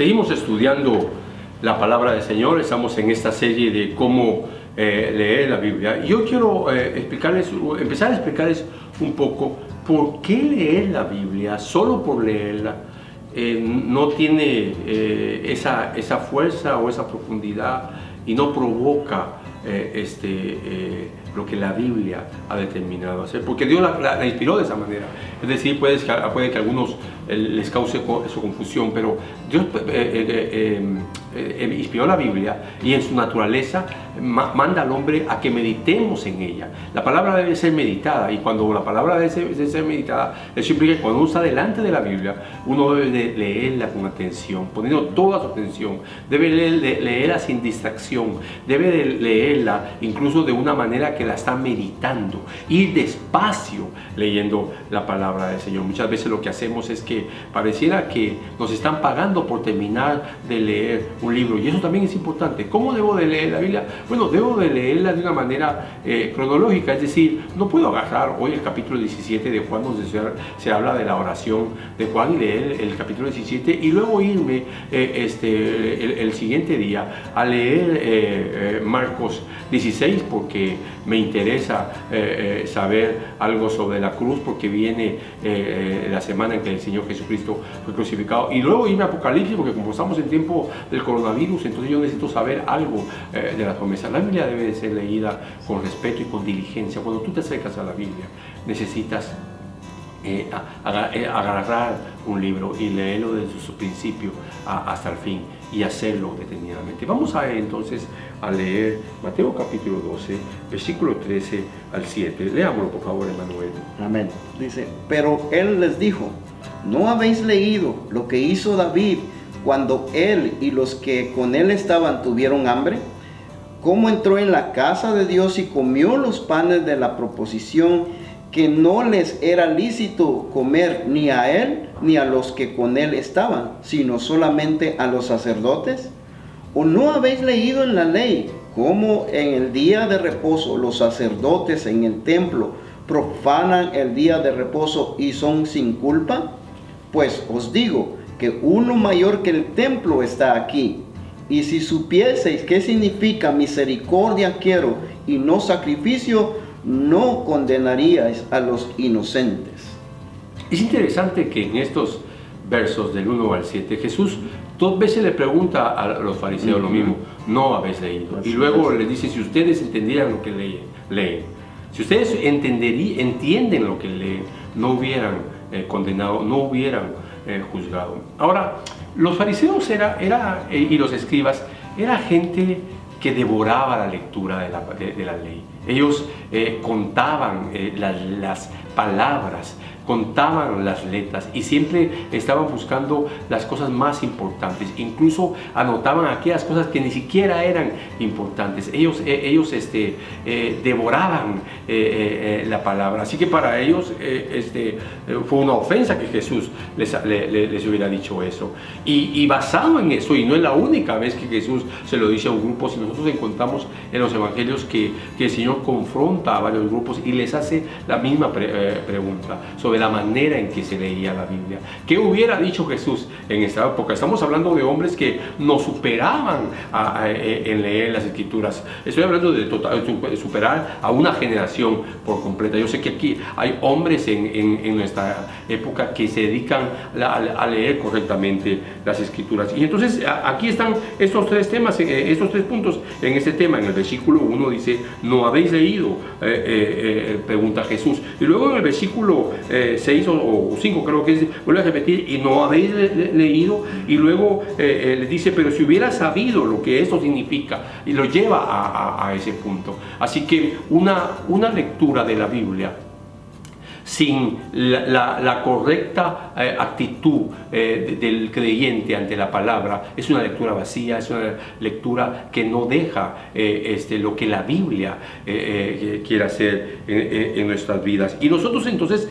Seguimos estudiando la palabra del Señor, estamos en esta serie de cómo leer la Biblia. Yo quiero empezar a explicarles un poco por qué leer la Biblia, solo por leerla, no tiene esa fuerza o esa profundidad y no provoca lo que la Biblia ha determinado hacer, porque Dios la inspiró de esa manera. Es decir, puede que a algunos les cause su confusión, pero Dios inspiró la Biblia y en su naturaleza manda al hombre a que meditemos en ella. La palabra debe ser meditada, y cuando la palabra debe ser meditada, eso implica que cuando uno está delante de la Biblia, uno debe de leerla con atención, poniendo toda su atención. Debe leerla sin distracción, debe de leerla incluso de una manera que la está meditando, ir despacio leyendo la palabra del Señor. Muchas veces lo que hacemos es que pareciera que nos están pagando por terminar de leer un libro, y eso también es importante. ¿Cómo debo de leer la Biblia? Bueno, debo de leerla de una manera cronológica, es decir, no puedo agarrar hoy el capítulo 17 de Juan, donde se habla de la oración de Juan, y leer el capítulo 17 y luego irme el siguiente día a leer Marcos 16, porque me interesa saber algo sobre la cruz, porque viene la semana en que el Señor Jesucristo fue crucificado, y luego irme a Apocalipsis, porque como estamos en tiempo del coronavirus, entonces yo necesito saber algo de las promesas. La Biblia debe de ser leída con respeto y con diligencia. Cuando tú te acercas a la Biblia, necesitas agarrar un libro y leerlo desde su principio hasta el fin, y hacerlo detenidamente. Vamos entonces a leer Mateo capítulo 12, versículo 13 al 7. Leámoslo, por favor, Emanuel. Amén. Dice: pero él les dijo: ¿no habéis leído lo que hizo David cuando él y los que con él estaban tuvieron hambre? ¿Cómo entró en la casa de Dios y comió los panes de la proposición, que no les era lícito comer ni a él ni a los que con él estaban, sino solamente a los sacerdotes? ¿O no habéis leído en la ley cómo en el día de reposo los sacerdotes en el templo profanan el día de reposo y son sin culpa? Pues os digo que uno mayor que el templo está aquí. Y si supieseis qué significa misericordia quiero y no sacrificio, no condenaríais a los inocentes. Es interesante que en estos versos del 1 al 7, Jesús 2 veces le pregunta a los fariseos lo mismo: ¿no habéis leído? Y luego les dice: si ustedes entendieran lo que leen, si ustedes entienden lo que leen, no hubieran condenado, no hubieran juzgado. Ahora, los fariseos y los escribas era gente que devoraba la lectura de la ley. Ellos contaban las palabras, contaban las letras, y siempre estaban buscando las cosas más importantes. Incluso anotaban aquellas cosas que ni siquiera eran importantes. Ellos devoraban la palabra. Así que para ellos fue una ofensa que Jesús les hubiera dicho eso. Y basado en eso, y no es la única vez que Jesús se lo dice a un grupo, si nosotros encontramos en los evangelios que el Señor confronta a varios grupos y les hace la misma pregunta sobre la manera en que se leía la Biblia. ¿Qué hubiera dicho Jesús en esta época? Estamos hablando de hombres que nos superaban en leer las Escrituras. Estoy hablando de superar a una generación por completa. Yo sé que aquí hay hombres en nuestra época que se dedican a leer correctamente las Escrituras. Y entonces aquí están estos tres temas, estos tres puntos en este tema. En el versículo 1 dice: ¿no habéis leído? Pregunta Jesús. Y luego en el versículo 6 o 5 creo que vuelve a repetir: y no habéis leído. Y luego le dice: pero si hubiera sabido lo que esto significa, y lo lleva a ese punto. Así que una lectura de la Biblia sin la correcta actitud del creyente ante la palabra es una lectura vacía, es una lectura que no deja lo que la Biblia quiere hacer en nuestras vidas. Y nosotros entonces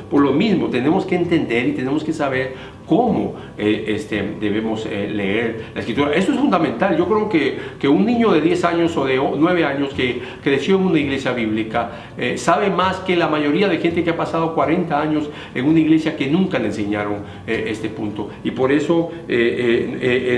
por lo mismo, tenemos que entender y tenemos que saber cómo debemos leer la Escritura. Esto es fundamental. Yo creo que un niño de 10 años o de 9 años que creció en una iglesia bíblica sabe más que la mayoría de gente gente que ha pasado 40 años en una iglesia que nunca le enseñaron este punto. Y por eso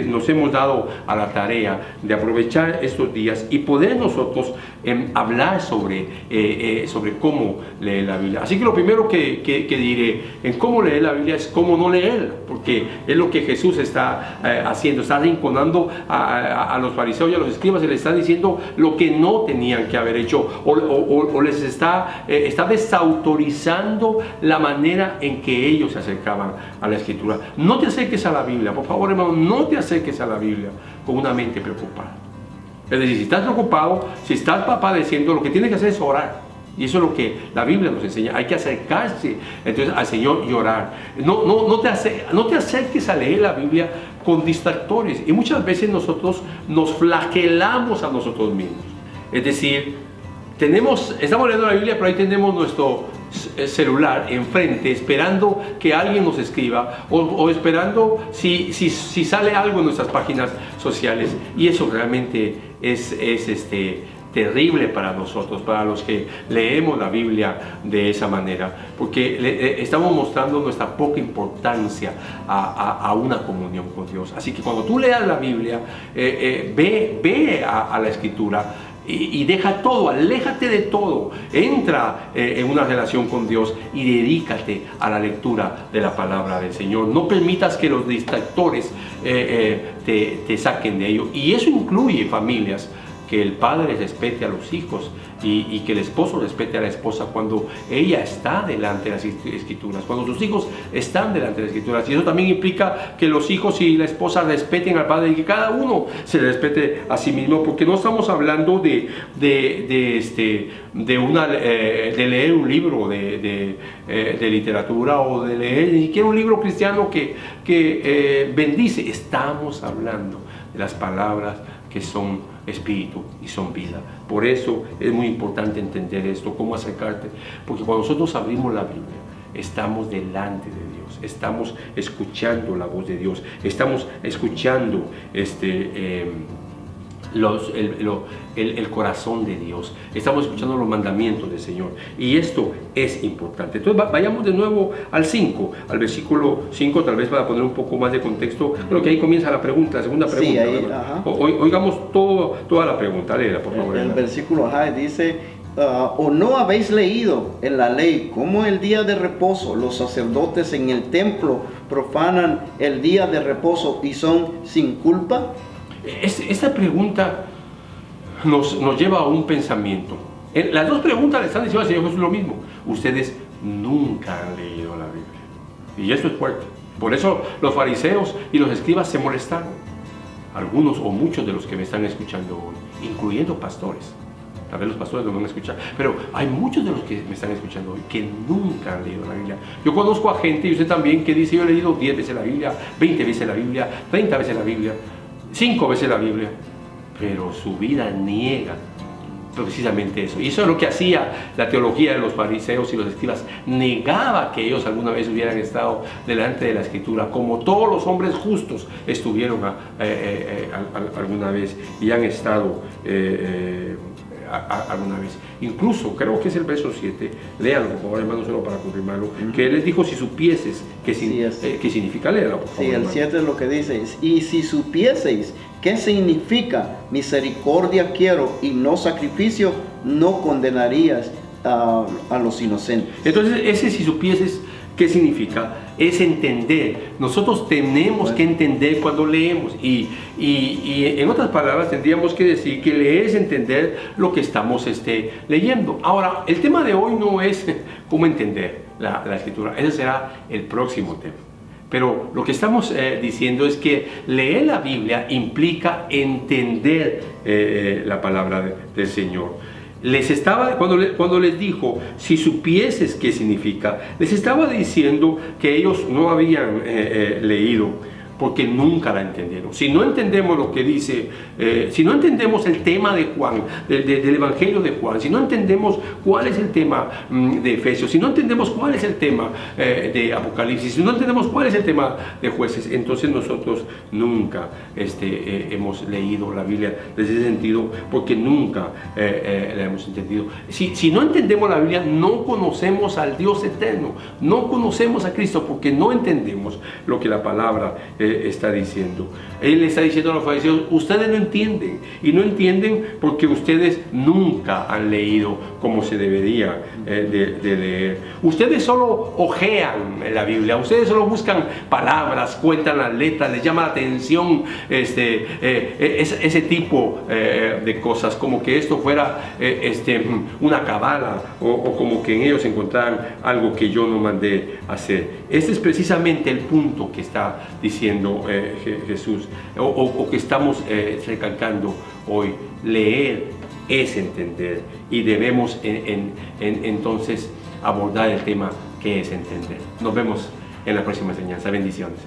nos hemos dado a la tarea de aprovechar estos días y poder nosotros hablar sobre cómo leer la Biblia. Así que lo primero que diré en cómo leer la Biblia es cómo no leerla, porque es lo que Jesús está haciendo. Está arrinconando a los fariseos y a los escribas, se les está diciendo lo que no tenían que haber hecho, o les está desautorizando la manera en que ellos se acercaban a la Escritura. No te acerques a la Biblia, por favor, hermano, no te acerques a la Biblia con una mente preocupada. Es decir, si estás preocupado, si estás padeciendo, lo que tienes que hacer es orar. Y eso es lo que la Biblia nos enseña. Hay que acercarse entonces al Señor y orar. No te acerques a leer la Biblia con distractores. Y muchas veces nosotros nos flagelamos a nosotros mismos. Es decir, estamos leyendo la Biblia, pero ahí tenemos nuestro celular enfrente, esperando que alguien nos escriba o esperando si sale algo en nuestras páginas sociales. Y eso realmente es terrible para nosotros, para los que leemos la Biblia de esa manera, porque estamos mostrando nuestra poca importancia a una comunión con Dios. Así que cuando tú leas la Biblia, ve a la Escritura y deja todo, aléjate de todo, entra en una relación con Dios y dedícate a la lectura de la palabra del Señor. No permitas que los distractores te saquen de ello, y eso incluye familias. Que el padre respete a los hijos y que el esposo respete a la esposa cuando ella está delante de las Escrituras, cuando sus hijos están delante de las Escrituras. Y eso también implica que los hijos y la esposa respeten al padre y que cada uno se respete a sí mismo, porque no estamos hablando de leer un libro de literatura o de leer ni siquiera un libro cristiano que bendice. Estamos hablando de las palabras que son espíritu y son vida. Por eso es muy importante entender esto, cómo acercarte, porque cuando nosotros abrimos la Biblia, estamos delante de Dios, estamos escuchando la voz de Dios, estamos escuchando el corazón de Dios, estamos escuchando los mandamientos del Señor, y esto es importante. Entonces vayamos de nuevo al versículo 5, tal vez para poner un poco más de contexto. Creo que ahí comienza la segunda pregunta. Sí, ahí, oigamos toda la pregunta, léela por favor. El versículo dice: ¿o no habéis leído en la ley cómo el día de reposo los sacerdotes en el templo profanan el día de reposo y son sin culpa? Esta pregunta nos lleva a un pensamiento. Las dos preguntas le están diciendo al Señor Jesús lo mismo. Ustedes nunca han leído la Biblia. Y eso es fuerte. Por eso los fariseos y los escribas se molestaron. Algunos o muchos de los que me están escuchando hoy, incluyendo pastores. Tal vez los pastores no van a escuchar, pero hay muchos de los que me están escuchando hoy que nunca han leído la Biblia. Yo conozco a gente, y usted también, que dice: yo he leído 10 veces la Biblia, 20 veces la Biblia, 30 veces la Biblia, 5 veces la Biblia, pero su vida niega precisamente eso. Y eso es lo que hacía la teología de los fariseos y los escribas. Negaba que ellos alguna vez hubieran estado delante de la Escritura, como todos los hombres justos estuvieron alguna vez y han estado alguna vez. Incluso creo que es el verso 7, léalo por favor, hermano, solo para confirmarlo, que él les dijo: si supieses qué significa, léalo por favor. Sí, el 7 es lo que dice: y si supieseis qué significa misericordia quiero y no sacrificio, no condenarías a los inocentes. Entonces ese si supieses qué significa es entender. Nosotros tenemos que entender cuando leemos, y en otras palabras tendríamos que decir que leer es entender lo que estamos leyendo. Ahora, el tema de hoy no es cómo entender la Escritura, ese será el próximo tema. Pero lo que estamos diciendo es que leer la Biblia implica entender la palabra del Señor. Cuando les dijo: si supieses qué significa, les estaba diciendo que ellos no habían leído, porque nunca la entendieron. Si no entendemos lo que dice, si no entendemos el tema de Juan, del Evangelio de Juan, si no entendemos cuál es el tema de Efesios, si no entendemos cuál es el tema de Apocalipsis, si no entendemos cuál es el tema de Jueces, entonces nosotros nunca hemos leído la Biblia desde ese sentido, porque nunca la hemos entendido. Si no entendemos la Biblia, no conocemos al Dios eterno, no conocemos a Cristo, porque no entendemos lo que la palabra está diciendo. Él está diciendo a los fariseos: ustedes no entienden, y no entienden porque ustedes nunca han leído como se debería de leer. Ustedes solo ojean la Biblia, ustedes solo buscan palabras, cuentan las letras, les llama la atención ese tipo de cosas, como que esto fuera una cabala, o como que en ellos encontraran algo que yo no mandé hacer. Este es precisamente el punto que está diciendo Jesús, o que estamos recalcando hoy. Leer es entender, y debemos entonces abordar el tema que es entender. Nos vemos en la próxima enseñanza. Bendiciones.